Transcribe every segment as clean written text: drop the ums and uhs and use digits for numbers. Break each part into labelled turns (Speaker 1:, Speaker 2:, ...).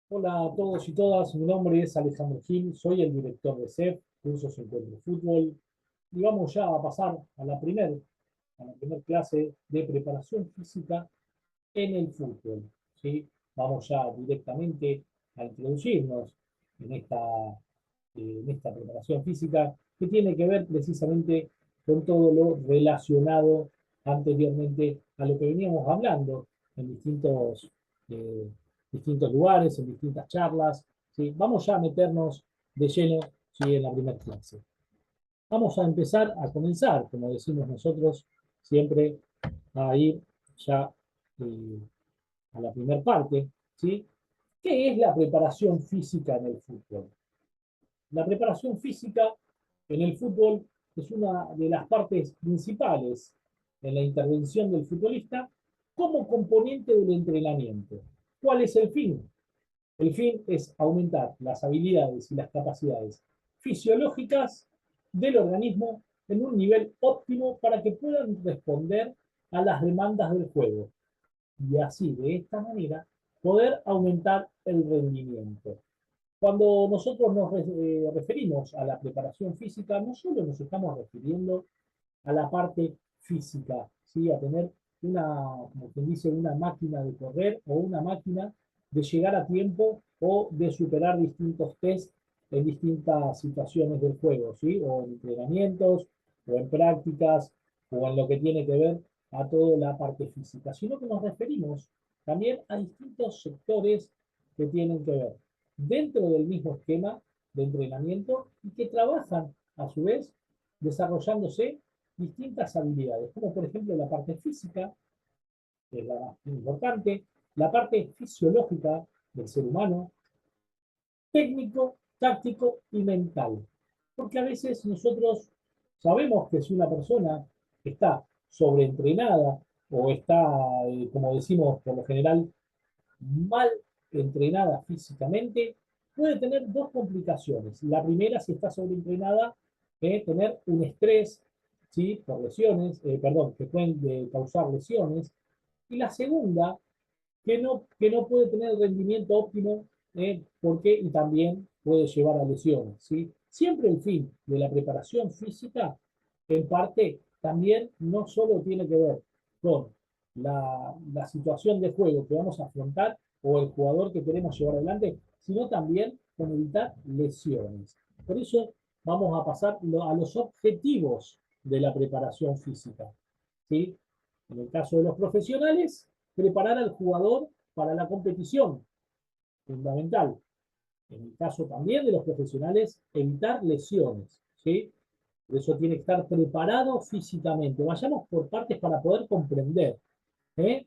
Speaker 1: Hola a todos y todas, mi nombre es Alejandro Gil, soy el director de CEF, Cursos Encuentro Fútbol, y vamos ya a pasar a la primer clase de preparación física en el fútbol, ¿sí? Vamos ya directamente a introducirnos en esta preparación física que tiene que ver precisamente con todo lo relacionado anteriormente a lo que veníamos hablando en eh, distintos lugares, en distintas charlas, ¿sí? Vamos ya a meternos de lleno, ¿sí? En la primera clase. Vamos a empezar a comenzar, como decimos nosotros, siempre a ir ya eh, a la primera parte, ¿sí? ¿Qué es la preparación física en el fútbol? La preparación física en el fútbol es una de las partes principales en la intervención del futbolista como componente del entrenamiento. ¿Cuál es el fin? El fin es aumentar las habilidades y las capacidades fisiológicas del organismo en un nivel óptimo para que puedan responder a las demandas del juego y así, de esta manera, poder aumentar el rendimiento. Cuando nosotros nos referimos a la preparación física, no solo nos estamos refiriendo a la parte física, ¿sí? A tener como quien dice, una máquina de correr o una máquina de llegar a tiempo o de superar distintos test en distintas situaciones del juego, ¿sí? O en entrenamientos, o en prácticas, o en lo que tiene que ver a toda la parte física, sino que nos referimos también a distintos sectores que tienen que ver dentro del mismo esquema de entrenamiento y que trabajan a su vez desarrollándose distintas habilidades, como por ejemplo la parte física, que es la más importante, la parte fisiológica del ser humano, técnico, táctico y mental. Porque a veces nosotros sabemos que si una persona está sobreentrenada o está, como decimos por lo general, mal entrenada físicamente, puede tener dos complicaciones. La primera, si está sobreentrenada, tener un estrés, ¿sí? Por lesiones, perdón, que pueden causar lesiones. Y la segunda, que no puede tener el rendimiento óptimo, porque y también puede llevar a lesiones, ¿sí? Siempre el fin de la preparación física, en parte, también no solo tiene que ver con la situación de juego que vamos a afrontar o el jugador que queremos llevar adelante, sino también con evitar lesiones. Por eso vamos a pasar a los objetivos de la preparación física, ¿sí? En el caso de los profesionales, preparar al jugador para la competición, fundamental. En el caso también de los profesionales, evitar lesiones, ¿sí? Por eso tiene que estar preparado físicamente. Vayamos por partes para poder comprender, ¿eh?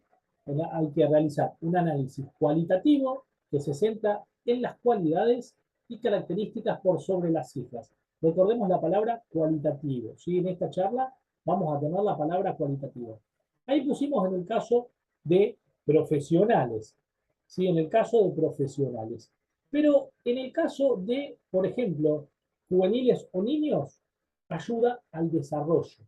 Speaker 1: Hay que realizar un análisis cualitativo que se centra en las cualidades y características por sobre las cifras. Recordemos la palabra cualitativo, ¿sí? En esta charla vamos a tener la palabra cualitativo. Ahí pusimos en el caso de profesionales, ¿sí? En el caso de profesionales. Pero en el caso de, por ejemplo, juveniles o niños, ayuda al desarrollo,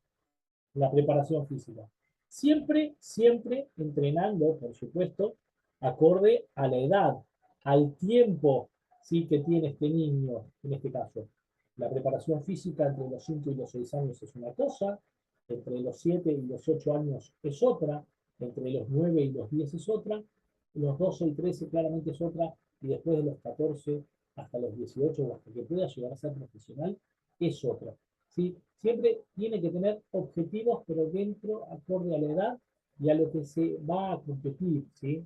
Speaker 1: la preparación física. Siempre, siempre entrenando, por supuesto, acorde a la edad, al tiempo, ¿sí? Que tiene este niño, en este caso. La preparación física entre los 5 y los 6 años es una cosa, entre los 7 y los 8 años es otra, entre los 9 y los 10 es otra, los 12 y 13 claramente es otra, y después de los 14 hasta los 18 o hasta que pueda llegar a ser profesional es otra. ¿Sí? Siempre tiene que tener objetivos, pero dentro, acorde a la edad y a lo que se va a competir, ¿sí?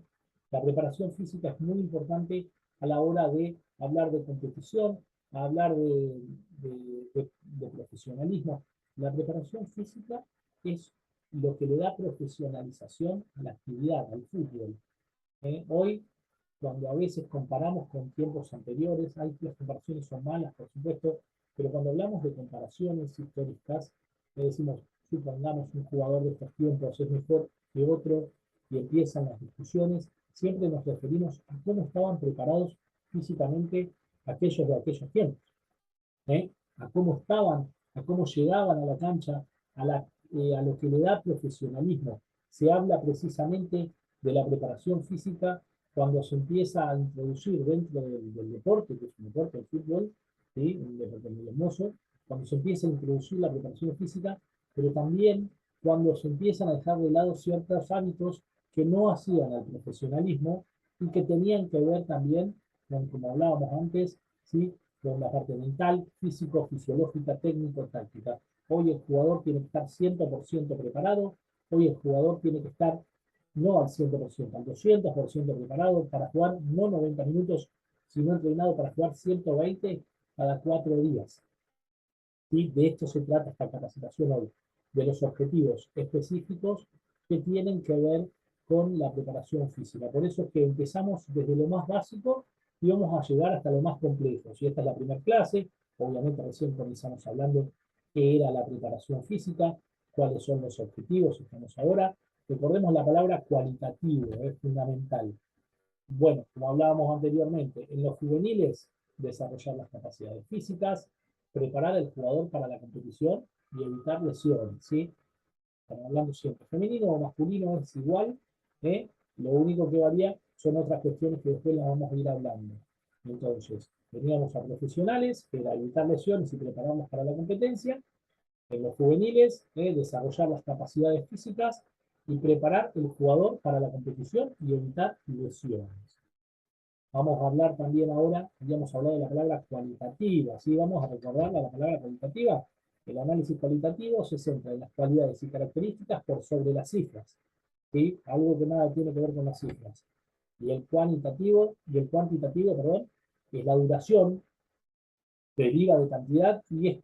Speaker 1: La preparación física es muy importante a la hora de hablar de competición, a hablar de profesionalismo. La preparación física es lo que le da profesionalización a la actividad, al fútbol. Hoy, cuando a veces comparamos con tiempos anteriores, las comparaciones son malas, por supuesto, pero cuando hablamos de comparaciones históricas, le decimos, supongamos un jugador de estos tiempos es mejor que otro, y empiezan las discusiones, siempre nos referimos a cómo estaban preparados físicamente aquellos de aquellos tiempos, ¿eh? A cómo estaban, a cómo llegaban a la cancha, a lo que le da profesionalismo. Se habla precisamente de la preparación física cuando se empieza a introducir dentro del deporte, que es un deporte del fútbol, ¿sí? Un deporte muy hermoso, cuando se empieza a introducir la preparación física, pero también cuando se empiezan a dejar de lado ciertos hábitos que no hacían al profesionalismo y que tenían que ver también con, como hablábamos antes, ¿sí? Con la parte mental, físico, fisiológica, técnico, táctica. Hoy el jugador tiene que estar 100% preparado, hoy el jugador tiene que estar no al 100%, al 200% preparado para jugar no 90 minutos, sino entrenado para jugar 120 cada 4 días. ¿Sí? De esto se trata esta capacitación hoy, de los objetivos específicos que tienen que ver con la preparación física. Por eso es que empezamos desde lo más básico y vamos a llegar hasta lo más complejo. Si esta es la primera clase, obviamente recién comenzamos hablando qué era la preparación física, cuáles son los objetivos, estamos ahora. Recordemos la palabra cualitativo, es fundamental. Bueno, como hablábamos anteriormente, en los juveniles, desarrollar las capacidades físicas, preparar al jugador para la competición y evitar lesiones, ¿sí? Estamos hablando siempre, femenino o masculino es igual, ¿eh? Lo único que varía son otras cuestiones que después las vamos a ir hablando. Entonces, teníamos a profesionales, que era evitar lesiones y prepararlos para la competencia. En los juveniles, desarrollar las capacidades físicas y preparar el jugador para la competición y evitar lesiones. Vamos a hablar también ahora, habíamos hablado de la palabra cualitativa, ¿sí? Vamos a recordar la palabra cualitativa. El análisis cualitativo se centra en las cualidades y características por sobre las cifras, ¿sí? Algo que nada tiene que ver con las cifras. Y el cuantitativo, perdón, es la duración, deriva de cantidad y es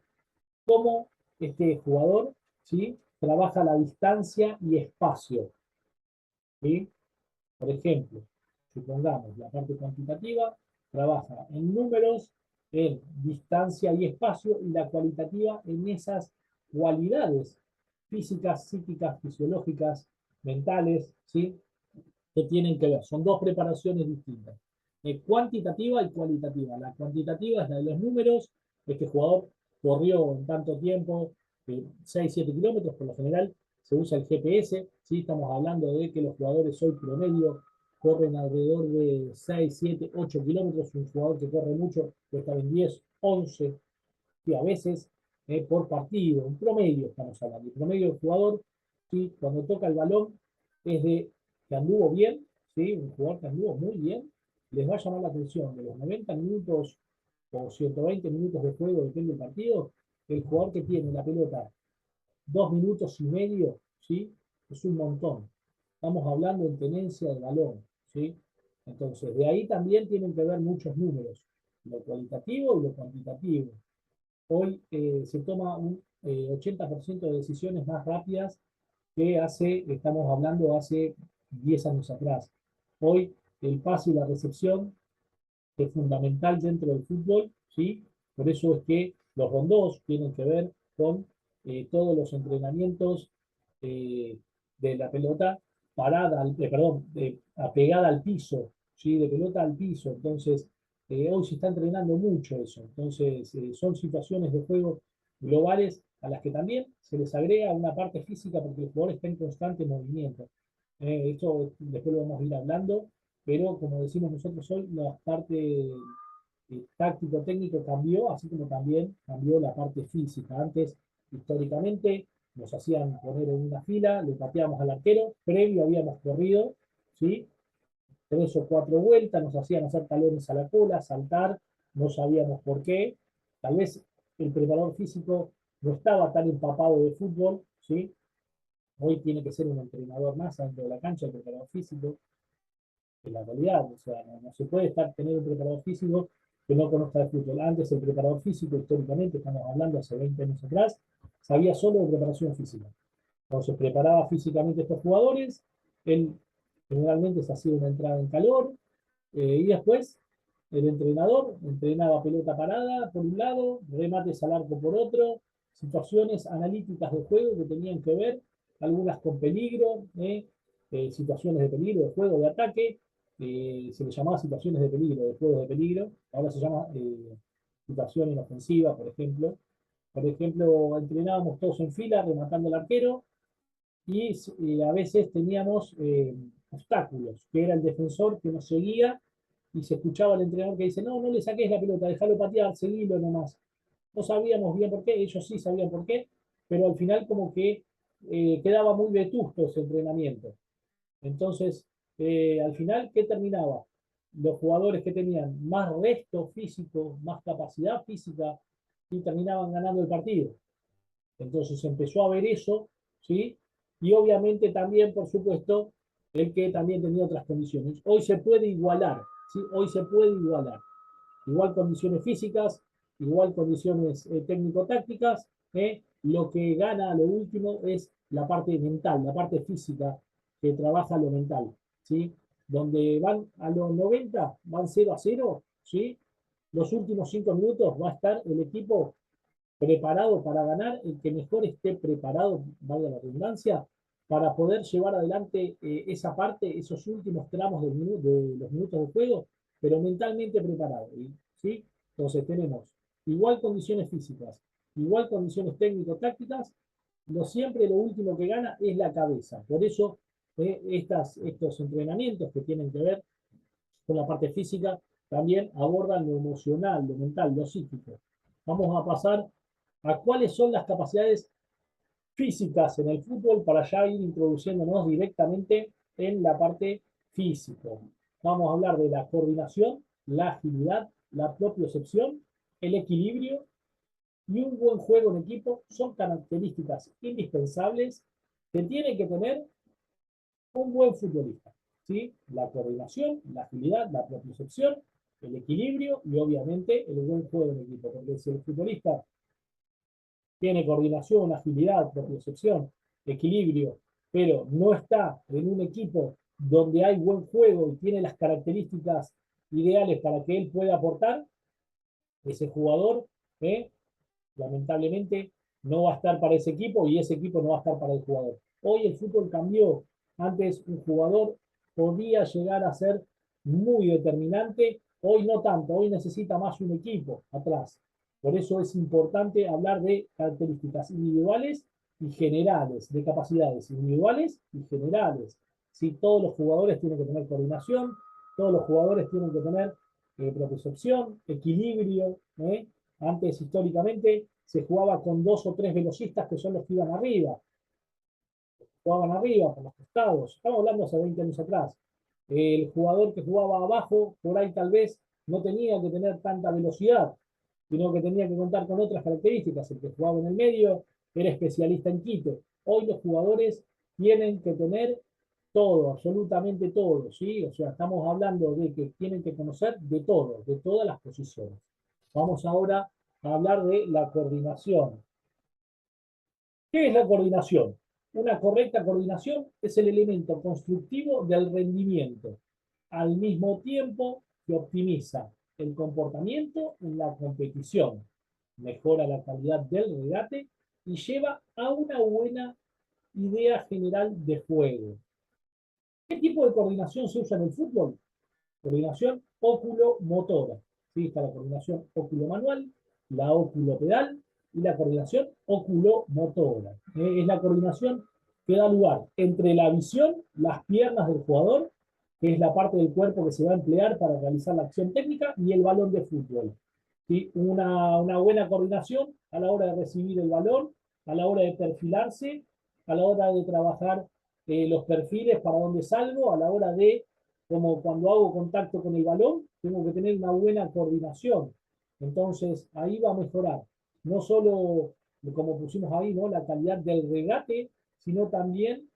Speaker 1: cómo este jugador, ¿sí? Trabaja la distancia y espacio, ¿sí? Por ejemplo, supongamos la parte cuantitativa trabaja en números, en distancia y espacio, y la cualitativa en esas cualidades físicas, psíquicas, fisiológicas, mentales, ¿sí? Que tienen que ver. Son dos preparaciones distintas. Cuantitativa y cualitativa. La cuantitativa es la de los números. Este jugador corrió en tanto tiempo, 6, 7 kilómetros, por lo general se usa el GPS. ¿Sí? Estamos hablando de que los jugadores hoy promedio corren alrededor de 6, 7, 8 kilómetros. Un jugador que corre mucho puede estar en 10, 11, y a veces por partido. Un promedio estamos hablando. El promedio del jugador, ¿sí? Cuando toca el balón, es de que anduvo bien, ¿sí? Un jugador que anduvo muy bien, les va a llamar la atención de los 90 minutos o 120 minutos de juego, depende del partido, el jugador que tiene la pelota 2 minutos y medio, ¿sí? Es un montón. Estamos hablando en tenencia de balón, ¿sí? Entonces, de ahí también tienen que ver muchos números, lo cualitativo y lo cuantitativo. Hoy se toma un 80% de decisiones más rápidas que estamos hablando hace 10 años atrás. Hoy el pase y la recepción es fundamental dentro del fútbol, ¿sí? Por eso es que los rondós tienen que ver con todos los entrenamientos eh, de la pelota parada, perdón, apegada al piso, ¿sí? De pelota al piso. Entonces, hoy se está entrenando mucho eso. Entonces, son situaciones de juego globales a las que también se les agrega una parte física porque el jugador está en constante movimiento. Esto después lo vamos a ir hablando, pero como decimos nosotros hoy, la parte táctico-técnico cambió, así como también cambió la parte física. Antes, históricamente, nos hacían poner en una fila, le pateábamos al arquero, previo habíamos corrido, ¿sí? 3 o 4 vueltas, nos hacían hacer talones a la cola, saltar, no sabíamos por qué. Tal vez el preparador físico no estaba tan empapado de fútbol, ¿sí? Hoy tiene que ser un entrenador más dentro de la cancha, el preparador físico, en la realidad. O sea, no se puede tener un preparador físico que no conozca el fútbol. Antes el preparador físico, históricamente, estamos hablando hace 20 años atrás, sabía solo de preparación física. Entonces preparaba físicamente a estos jugadores, él generalmente se hacía una entrada en calor, y después el entrenador entrenaba pelota parada por un lado, remates al arco por otro, situaciones analíticas de juego que tenían que ver, algunas con peligro, situaciones de peligro, de juego, de ataque, se le llamaba situaciones de peligro, de juegos de peligro, ahora se llama situación inofensiva, por ejemplo. Por ejemplo, entrenábamos todos en fila, rematando al arquero, y a veces teníamos obstáculos, que era el defensor que nos seguía y se escuchaba al entrenador que dice, no, no le saques la pelota, déjalo patear, seguilo nomás. No sabíamos bien por qué, ellos sí sabían por qué, pero al final como que quedaba muy vetusto ese entrenamiento. Entonces, al final, ¿qué terminaba? Los jugadores que tenían más resto físico, más capacidad física, y terminaban ganando el partido. Entonces empezó a ver eso, ¿sí? Y obviamente también, por supuesto, el que también tenía otras condiciones. Hoy se puede igualar, ¿sí? Hoy se puede igualar. Igual condiciones físicas, igual condiciones técnico-tácticas. Lo que gana, lo último, es la parte mental, la parte física que trabaja lo mental, ¿sí? Donde van a los 90, van 0-0, ¿sí? Los últimos 5 minutos va a estar el equipo preparado para ganar, el que mejor esté preparado, valga la redundancia, para poder llevar adelante esa parte, esos últimos tramos de los minutos de juego, pero mentalmente preparado. ¿Sí? Entonces tenemos igual condiciones físicas, igual condiciones técnico-tácticas, siempre lo último que gana es la cabeza. Por eso estos entrenamientos que tienen que ver con la parte física también abordan lo emocional, lo mental, lo psíquico. Vamos a pasar a cuáles son las capacidades físicas en el fútbol para ya ir introduciéndonos directamente en la parte física. Vamos a hablar de la coordinación, la agilidad, la propiocepción, el equilibrio y un buen juego en equipo son características indispensables que tiene que tener un buen futbolista. ¿Sí? La coordinación, la agilidad, la propiocepción, el equilibrio y obviamente el buen juego en equipo. Porque si el futbolista tiene coordinación, agilidad, propiocepción, equilibrio, pero no está en un equipo donde hay buen juego y tiene las características ideales para que él pueda aportar, ese jugador, lamentablemente, no va a estar para ese equipo y ese equipo no va a estar para el jugador. Hoy el fútbol cambió. Antes un jugador podía llegar a ser muy determinante, hoy no tanto, hoy necesita más un equipo atrás. Por eso es importante hablar de características individuales y generales, de capacidades individuales y generales. Si todos los jugadores tienen que tener coordinación, todos los jugadores tienen que tener propiocepción, equilibrio. Antes, históricamente, se jugaba con 2 o 3 velocistas que son los que iban arriba, jugaban arriba, por los costados. Estamos hablando hace 20 años atrás. El jugador que jugaba abajo, por ahí tal vez no tenía que tener tanta velocidad, sino que tenía que contar con otras características. El que jugaba en el medio era especialista en quite. Hoy los jugadores tienen que tener todo, absolutamente todo, ¿sí? O sea, estamos hablando de que tienen que conocer de todo, de todas las posiciones. Vamos ahora a hablar de la coordinación. ¿Qué es la coordinación? Una correcta coordinación es el elemento constructivo del rendimiento, al mismo tiempo que optimiza el comportamiento en la competición, mejora la calidad del regate y lleva a una buena idea general de juego. ¿Qué tipo de coordinación se usa en el fútbol? Coordinación óculo-motora. ¿Sí? Está la coordinación óculo-manual, la óculo-pedal y la coordinación óculo-motora. Es la coordinación que da lugar entre la visión, las piernas del jugador, que es la parte del cuerpo que se va a emplear para realizar la acción técnica, y el balón de fútbol. ¿Sí? Una buena coordinación a la hora de recibir el balón, a la hora de perfilarse, a la hora de trabajar los perfiles para dónde salgo, a la hora de como cuando hago contacto con el balón, tengo que tener una buena coordinación. Entonces, ahí va a mejorar. No solo, como pusimos ahí, ¿no? La calidad del regate, sino también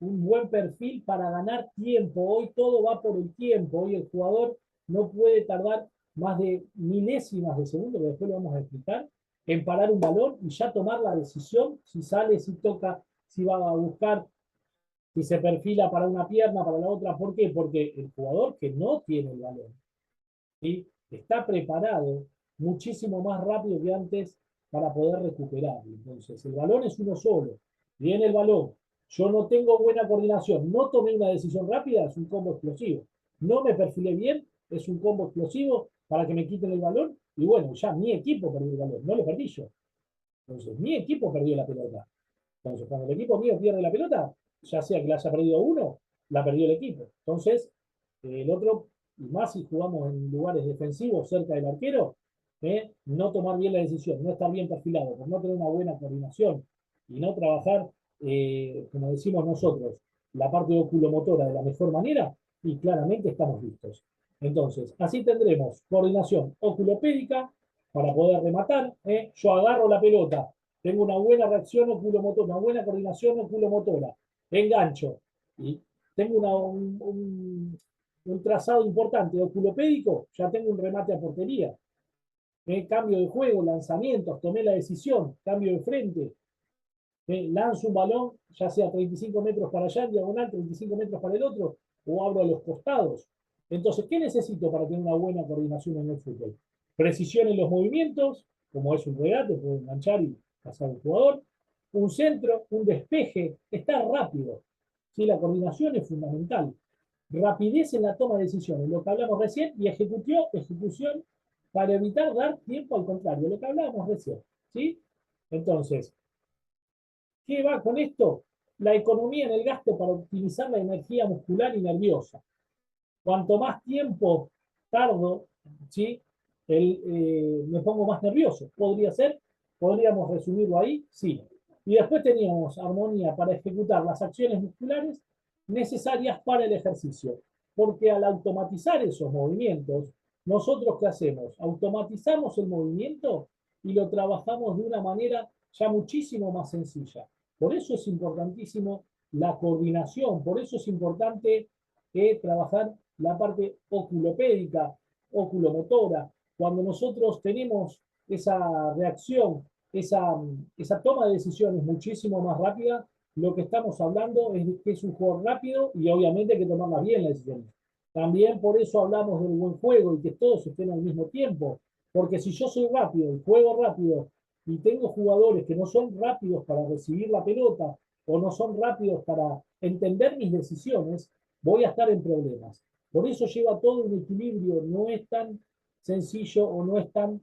Speaker 1: un buen perfil para ganar tiempo. Hoy todo va por el tiempo. Hoy el jugador no puede tardar más de milésimas de segundo, que después lo vamos a explicar, en parar un balón y ya tomar la decisión si sale, si toca, si va a buscar, si se perfila para una pierna, para la otra. ¿Por qué? Porque el jugador que no tiene el balón, ¿sí? Está preparado muchísimo más rápido que antes para poder recuperarlo. Entonces, el balón es uno solo. Viene el balón. Yo no tengo buena coordinación. No tomé una decisión rápida, es un combo explosivo. No me perfilé bien, es un combo explosivo para que me quiten el balón. Y bueno, ya mi equipo perdió el balón, no lo perdí yo. Entonces, mi equipo perdió la pelota. Entonces, cuando el equipo mío pierde la pelota, ya sea que la haya perdido uno la perdió el equipo. Entonces, el otro, y más si jugamos en lugares defensivos cerca del arquero, no tomar bien la decisión, no estar bien perfilado, por no tener una buena coordinación y no trabajar, como decimos nosotros, la parte oculomotora de la mejor manera, y claramente estamos listos. Entonces, así tendremos coordinación oculopédica para poder rematar. Yo agarro la pelota, tengo una buena reacción oculomotora, una buena coordinación oculomotora, engancho y tengo un trazado importante oculopédico, ya tengo un remate a portería. Cambio de juego, lanzamientos, tomé la decisión, cambio de frente, lanzo un balón, ya sea 35 metros para allá, en diagonal, 35 metros para el otro, o abro a los costados. Entonces, ¿qué necesito para tener una buena coordinación en el fútbol? Precisión en los movimientos, como es un regate, puedo enganchar y pasar el jugador. Un centro, un despeje, estar rápido. ¿Sí? La coordinación es fundamental. Rapidez en la toma de decisiones, lo que hablamos recién, y ejecución para evitar dar tiempo al contrario, lo que hablábamos recién. ¿Sí? Entonces, ¿qué va con esto? La economía en el gasto para optimizar la energía muscular y nerviosa. Cuanto más tiempo tardo, ¿sí? Me pongo más nervioso. ¿Podría ser? ¿Podríamos resumirlo ahí? Sí. Y después teníamos armonía para ejecutar las acciones musculares necesarias para el ejercicio. Porque al automatizar esos movimientos, nosotros ¿qué hacemos? Automatizamos el movimiento y lo trabajamos de una manera ya muchísimo más sencilla. Por eso es importantísimo la coordinación, por eso es importante trabajar la parte oculopédica, oculomotora. Cuando nosotros tenemos esa reacción, esa toma de decisiones muchísimo más rápida, lo que estamos hablando es que es un juego rápido y obviamente hay que tomarlas bien las decisiones. También por eso hablamos del buen juego y que todos estén al mismo tiempo. Porque si yo soy rápido y juego rápido y tengo jugadores que no son rápidos para recibir la pelota o no son rápidos para entender mis decisiones, voy a estar en problemas. Por eso lleva todo un equilibrio, no es tan sencillo o no es tan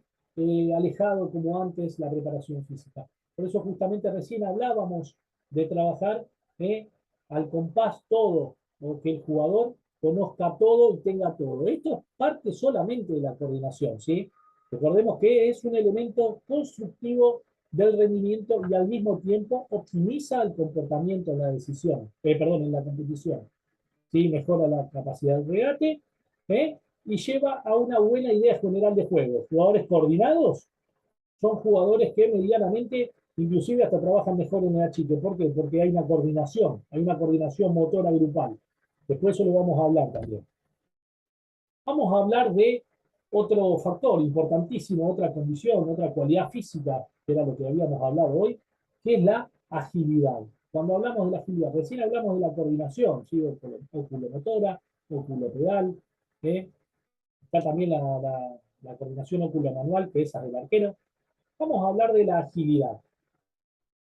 Speaker 1: alejado como antes la preparación física. Por eso justamente recién hablábamos de trabajar al compás todo, o que el jugador conozca todo y tenga todo. Esto es parte solamente de la coordinación, ¿sí? Recordemos que es un elemento constructivo del rendimiento y al mismo tiempo optimiza el comportamiento en la decisión, en la competición. ¿Sí? Mejora la capacidad del regate y lleva a una buena idea general de juego. Jugadores coordinados son jugadores que medianamente, inclusive hasta trabajan mejor en el achique. ¿Por qué? Porque hay una coordinación motora grupal. Después eso lo vamos a hablar también. Vamos a hablar de otro factor importantísimo, otra condición, otra cualidad física, que era lo que habíamos hablado hoy, que es la agilidad. Cuando hablamos de la agilidad, recién hablamos de la coordinación, ¿sí? Oculomotora, oculopedal, está también la coordinación oculomanual, que esa es del arquero. Vamos a hablar de la agilidad.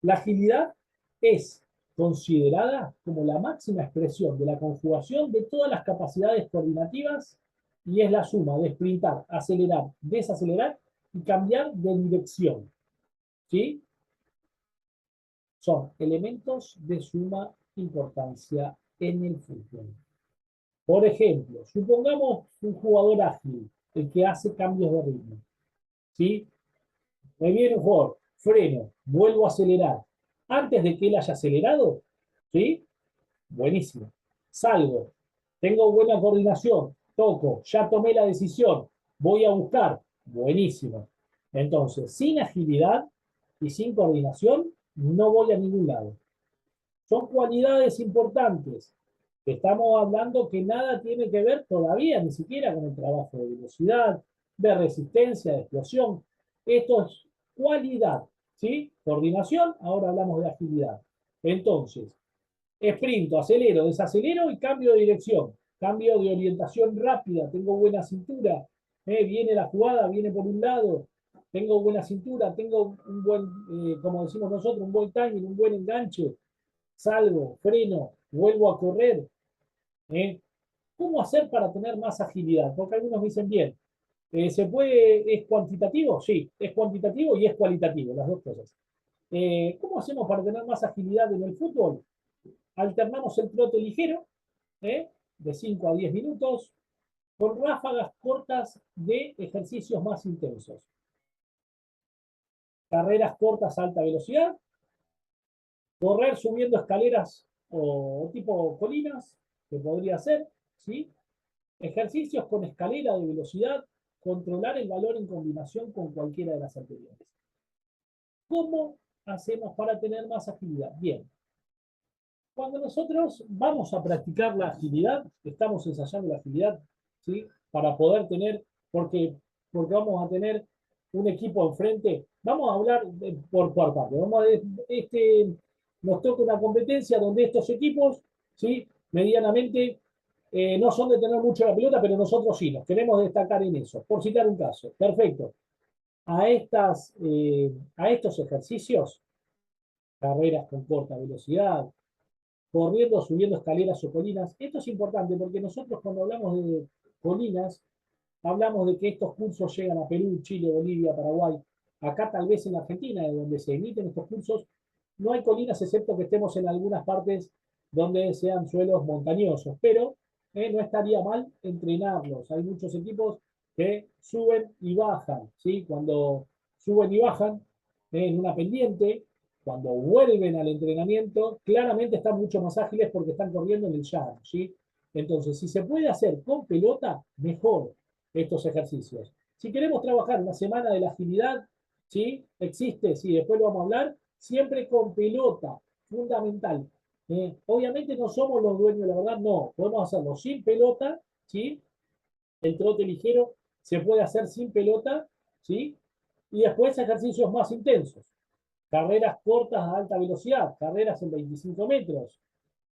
Speaker 1: La agilidad es considerada como la máxima expresión de la conjugación de todas las capacidades coordinativas y es la suma de sprintar, acelerar, desacelerar y cambiar de dirección. ¿Sí? Son elementos de suma importancia en el fútbol. Por ejemplo, supongamos un jugador ágil, el que hace cambios de ritmo. ¿Sí? Me viene un jugador, freno, vuelvo a acelerar. Antes de que él haya acelerado, ¿sí? Buenísimo. Salgo, tengo buena coordinación, toco, ya tomé la decisión, voy a buscar, buenísimo. Entonces, sin agilidad y sin coordinación, no voy a ningún lado. Son cualidades importantes. Estamos hablando que nada tiene que ver todavía, ni siquiera con el trabajo de velocidad, de resistencia, de explosión. Esto es cualidad, ¿sí? Coordinación, ahora hablamos de agilidad. Entonces, sprinto, acelero, desacelero y cambio de dirección. Cambio de orientación rápida, tengo buena cintura, viene la jugada, viene por un lado, tengo buena cintura, tengo un buen, como decimos nosotros, un buen timing, un buen enganche, salgo, freno, vuelvo a correr. ¿eh? ¿Cómo hacer para tener más agilidad? Porque algunos dicen bien, ¿se puede, es cuantitativo? Sí, es cuantitativo y es cualitativo, las dos cosas. ¿Cómo hacemos para tener más agilidad en el fútbol? Alternamos el trote ligero de 5 a 10 minutos, con ráfagas cortas de ejercicios más intensos. Carreras cortas a alta velocidad, correr subiendo escaleras o tipo colinas, que podría ser, ¿sí? Ejercicios con escalera de velocidad, controlar el valor en combinación con cualquiera de las anteriores. ¿Cómo hacemos para tener más agilidad? Bien, cuando nosotros vamos a practicar la agilidad, estamos ensayando la agilidad, ¿sí? Para poder tener, porque vamos a tener un equipo enfrente. Vamos a hablar por parte. Nos toca una competencia donde estos equipos, ¿sí? Medianamente no son de tener mucho la pelota, pero nosotros sí, nos queremos destacar en eso. Por citar un caso. Perfecto. A estos ejercicios, carreras con corta velocidad, corriendo, subiendo escaleras o colinas. Esto es importante porque nosotros cuando hablamos de colinas, hablamos de que estos cursos llegan a Perú, Chile, Bolivia, Paraguay. Acá tal vez en Argentina, de donde se emiten estos cursos, no hay colinas excepto que estemos en algunas partes donde sean suelos montañosos, pero no estaría mal entrenarlos. Hay muchos equipos que suben y bajan, ¿sí? Cuando suben y bajan en una pendiente, cuando vuelven al entrenamiento, claramente están mucho más ágiles porque están corriendo en el llano, ¿sí? Entonces, si se puede hacer con pelota, mejor estos ejercicios. Si queremos trabajar una semana de la agilidad, ¿sí? Existe, sí, después lo vamos a hablar, siempre con pelota, fundamental. Obviamente no somos los dueños, la verdad, no. Podemos hacerlo sin pelota, ¿sí? El trote ligero se puede hacer sin pelota, ¿sí? Y después ejercicios más intensos. Carreras cortas a alta velocidad, carreras en 25 metros.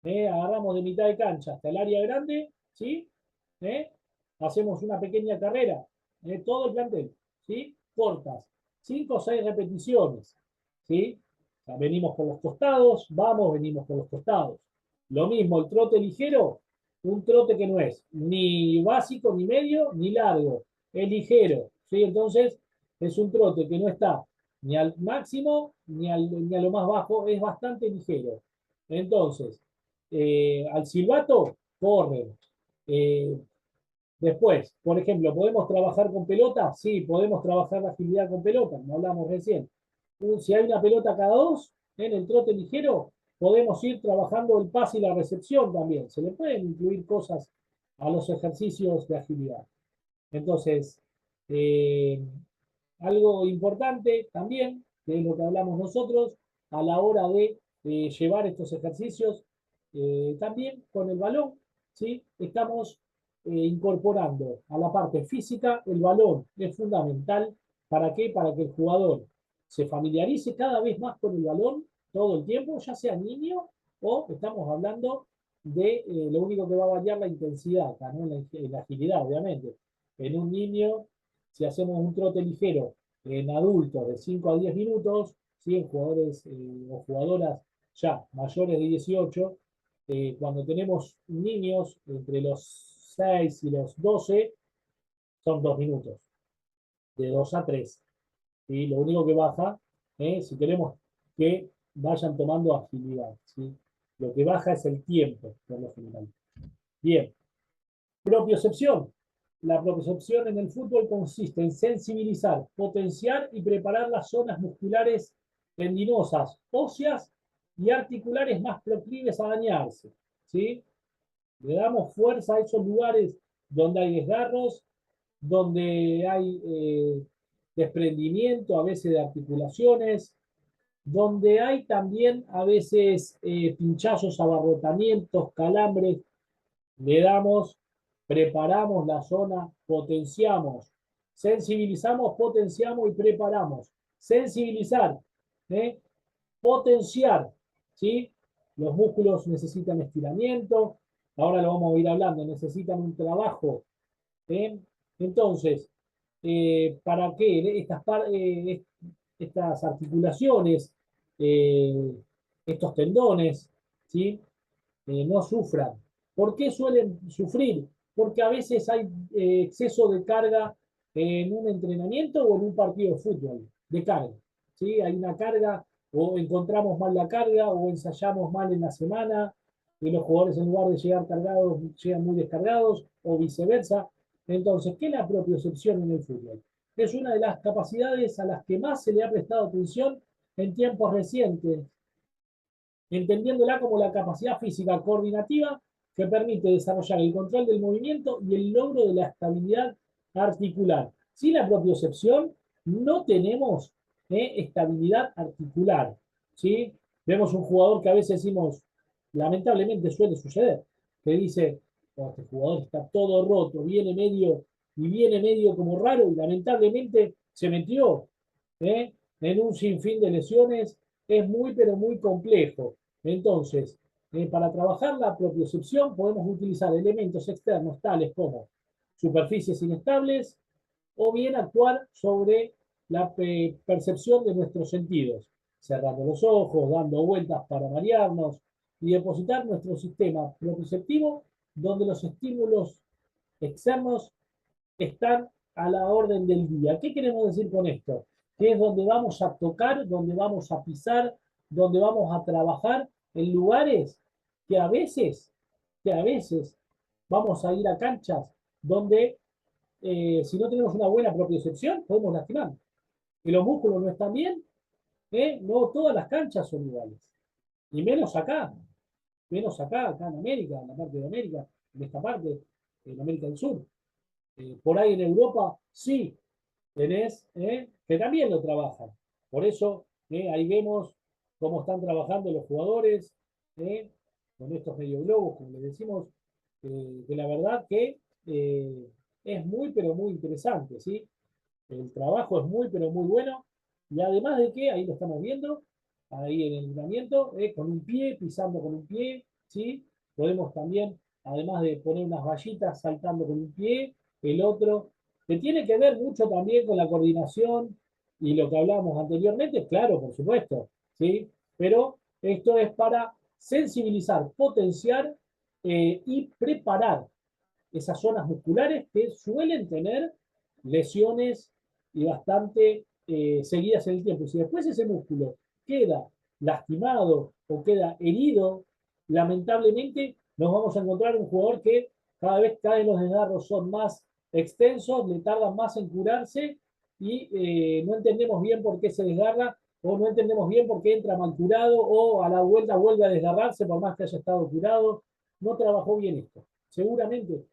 Speaker 1: Agarramos de mitad de cancha hasta el área grande, ¿sí? ¿Eh? Hacemos una pequeña carrera, todo el plantel, ¿sí? Cortas, 5 o 6 repeticiones, ¿sí? O sea, venimos por los costados, vamos, venimos por los costados. Lo mismo, el trote ligero, un trote que no es ni básico, ni medio, ni largo, es ligero, ¿sí? Entonces, es un trote que no está ni al máximo, ni a lo más bajo, es bastante ligero. Entonces, al silbato, corren. Eh, Después, por ejemplo, ¿podemos trabajar con pelota? Sí, podemos trabajar la agilidad con pelota, como hablamos recién. Si hay una pelota cada dos, en el trote ligero, podemos ir trabajando el pase y la recepción también. Se le pueden incluir cosas a los ejercicios de agilidad. Entonces, eh, algo importante también, que es lo que hablamos nosotros, a la hora de llevar estos ejercicios, también con el balón, ¿sí? Estamos incorporando a la parte física el balón. Es fundamental. ¿Para qué? Para que el jugador se familiarice cada vez más con el balón todo el tiempo, ya sea niño o estamos hablando de lo único que va a variar la intensidad acá, ¿no? La agilidad, obviamente. En un niño, si hacemos un trote ligero en adultos de 5 a 10 minutos, ¿sí? En jugadores o jugadoras ya mayores de 18, cuando tenemos niños entre los 6 y los 12, son 2 minutos, de 2 a 3. ¿Sí? Lo único que baja, si queremos que vayan tomando agilidad, ¿sí? Lo que baja es el tiempo, por lo general. Bien, propiocepción. La propiocepción en el fútbol consiste en sensibilizar, potenciar y preparar las zonas musculares tendinosas, óseas y articulares más proclives a dañarse, ¿sí? Le damos fuerza a esos lugares donde hay desgarros, donde hay desprendimiento a veces de articulaciones, donde hay también a veces pinchazos, abarrotamientos, calambres. Le damos, preparamos la zona, potenciamos, sensibilizamos, potenciamos y preparamos. Sensibilizar, ¿eh? Potenciar, ¿sí? Los músculos necesitan estiramiento, ahora lo vamos a ir hablando, necesitan un trabajo. ¿Eh? Entonces, ¿para qué estas articulaciones, eh, estos tendones, ¿sí? No sufran? ¿Por qué suelen sufrir? Porque a veces hay exceso de carga en un entrenamiento o en un partido de fútbol, de carga. ¿Sí? Hay una carga, o encontramos mal la carga, o ensayamos mal en la semana, y los jugadores en lugar de llegar cargados, llegan muy descargados, o viceversa. Entonces, ¿qué es la propiocepción en el fútbol? Es una de las capacidades a las que más se le ha prestado atención en tiempos recientes, entendiéndola como la capacidad física coordinativa que permite desarrollar el control del movimiento y el logro de la estabilidad articular. Sin la propiocepción no tenemos estabilidad articular. ¿Sí? Vemos un jugador que a veces decimos, lamentablemente suele suceder, que dice, oh, este jugador está todo roto, viene medio como raro y lamentablemente se metió en un sinfín de lesiones. Es muy, pero muy complejo. Entonces, para trabajar la propiocepción podemos utilizar elementos externos tales como superficies inestables o bien actuar sobre la percepción de nuestros sentidos, cerrando los ojos, dando vueltas para marearnos y depositar nuestro sistema propioceptivo donde los estímulos externos están a la orden del día. ¿Qué queremos decir con esto? Que es donde vamos a tocar, donde vamos a pisar, donde vamos a trabajar en lugares que a veces, que a veces vamos a ir a canchas donde si no tenemos una buena propiocepción podemos lastimar. Que los músculos no están bien, no todas las canchas son iguales. Y acá en América, en la parte de América, en esta parte, en América del Sur. Por ahí en Europa sí tenés que también lo trabajan. Por eso ahí vemos cómo están trabajando los jugadores con estos medio globos, como les decimos, que la verdad que es muy, pero muy interesante, ¿sí? El trabajo es muy, pero muy bueno. Y además de que, ahí lo estamos viendo, ahí en el entrenamiento, con un pie, pisando con un pie, ¿sí? Podemos también, además de poner unas vallitas saltando con un pie, el otro, que tiene que ver mucho también con la coordinación y lo que hablábamos anteriormente, claro, por supuesto, ¿sí? Pero esto es para sensibilizar, potenciar y preparar esas zonas musculares que suelen tener lesiones y bastante seguidas en el tiempo. Si después ese músculo queda lastimado o queda herido, lamentablemente nos vamos a encontrar un jugador que cada vez los desgarros son más extensos, le tardan más en curarse y no entendemos bien por qué se desgarra o no entendemos bien por qué entra mal curado o a la vuelta vuelve a desgarrarse por más que haya estado curado. No trabajó bien esto. Seguramente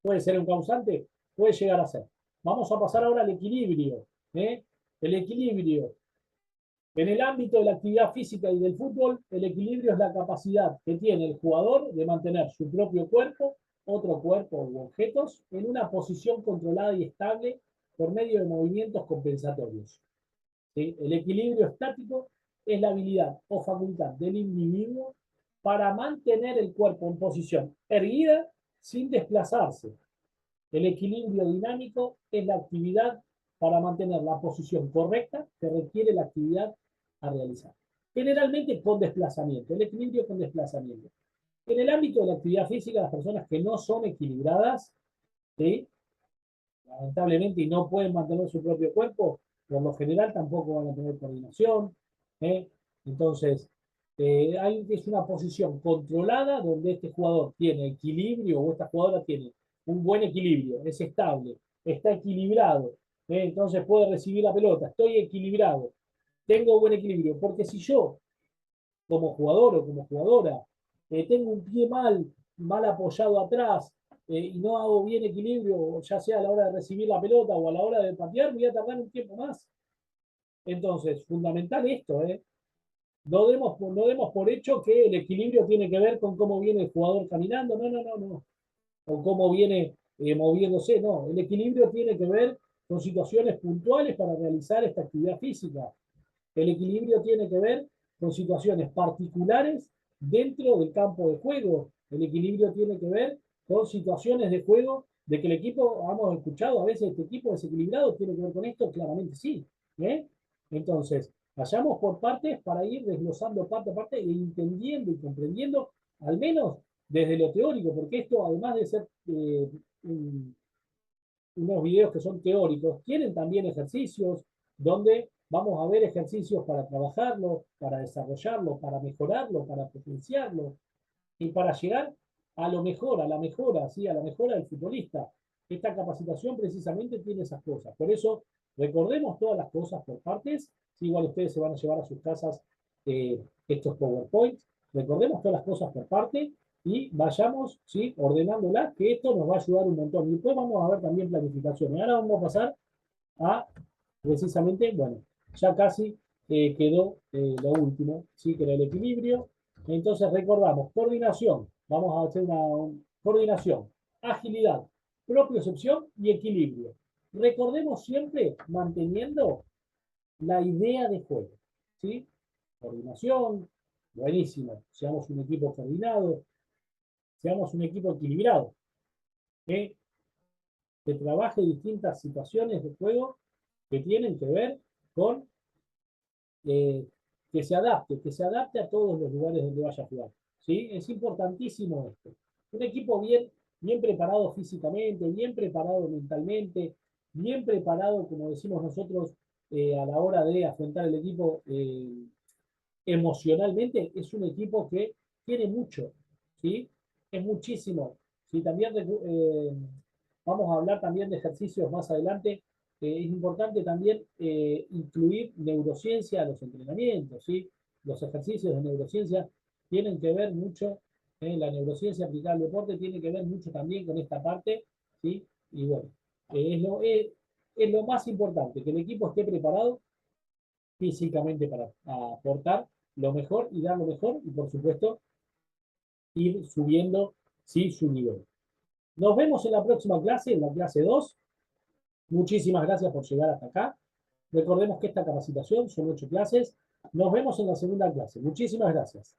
Speaker 1: puede ser un causante, puede llegar a ser. Vamos a pasar ahora al equilibrio. ¿eh? El equilibrio. En el ámbito de la actividad física y del fútbol, el equilibrio es la capacidad que tiene el jugador de mantener su propio cuerpo, otro cuerpo u objetos en una posición controlada y estable por medio de movimientos compensatorios. ¿Sí? El equilibrio estático es la habilidad o facultad del individuo para mantener el cuerpo en posición erguida sin desplazarse. El equilibrio dinámico es la actividad para mantener la posición correcta que requiere la actividad a realizar. Generalmente con desplazamiento, el equilibrio con desplazamiento. En el ámbito de la actividad física, las personas que no son equilibradas, ¿sí? Lamentablemente, y no pueden mantener su propio cuerpo, por lo general tampoco van a tener coordinación. ¿eh? Entonces, es una posición controlada donde este jugador tiene equilibrio o esta jugadora tiene un buen equilibrio, es estable, está equilibrado. Entonces puede recibir la pelota, estoy equilibrado, tengo buen equilibrio. Porque si yo, como jugador o como jugadora, tengo un pie mal apoyado atrás, y no hago bien equilibrio, ya sea a la hora de recibir la pelota o a la hora de patear, voy a tardar un tiempo más. Entonces, fundamental esto, no demos por hecho que el equilibrio tiene que ver con cómo viene el jugador caminando, no. O cómo viene moviéndose, no. El equilibrio tiene que ver con situaciones puntuales para realizar esta actividad física. El equilibrio tiene que ver con situaciones particulares dentro del campo de juego. El equilibrio tiene que ver con situaciones de juego de que el equipo, hemos escuchado a veces, este equipo desequilibrado tiene que ver con esto, claramente sí. ¿eh? Entonces, vayamos por partes para ir desglosando parte a parte e entendiendo y comprendiendo, al menos desde lo teórico, porque esto, además de ser unos videos que son teóricos, tienen también ejercicios donde vamos a ver ejercicios para trabajarlo, para desarrollarlo, para mejorarlo, para potenciarlo. y para llegar a lo mejor, a la mejora, ¿sí? A la mejora del futbolista. Esta capacitación precisamente tiene esas cosas. Por eso, recordemos todas las cosas por partes. ¿Sí? Igual ustedes se van a llevar a sus casas estos PowerPoints. Recordemos todas las cosas por parte y vayamos, ¿sí? Ordenándolas, que esto nos va a ayudar un montón. Y después vamos a ver también planificación. Y ahora vamos a pasar a, precisamente, bueno, ya casi quedó lo último, ¿sí? Que era el equilibrio. Entonces recordamos, coordinación, vamos a hacer una coordinación, agilidad, propiocepción y equilibrio. Recordemos siempre manteniendo la idea de juego, ¿sí? Coordinación, buenísimo, seamos un equipo coordinado, seamos un equipo equilibrado, ¿eh? Que trabaje distintas situaciones de juego que tienen que ver con eh, que se adapte a todos los lugares donde vaya a jugar. ¿Sí? Es importantísimo esto. Un equipo bien preparado físicamente, bien preparado mentalmente, bien preparado, como decimos nosotros, a la hora de afrontar el equipo emocionalmente, es un equipo que tiene mucho, ¿sí? Es muchísimo. ¿Sí? También vamos a hablar también de ejercicios más adelante. Es importante también incluir neurociencia a los entrenamientos, ¿sí? Los ejercicios de neurociencia tienen que ver mucho, la neurociencia aplicada al deporte tiene que ver mucho también con esta parte, ¿sí? Y bueno, es lo más importante, que el equipo esté preparado físicamente para aportar lo mejor y dar lo mejor y por supuesto ir subiendo sí, su nivel. Nos vemos en la próxima clase, en la clase 2. Muchísimas gracias por llegar hasta acá. Recordemos que esta capacitación son 8 clases. Nos vemos en la segunda clase. Muchísimas gracias.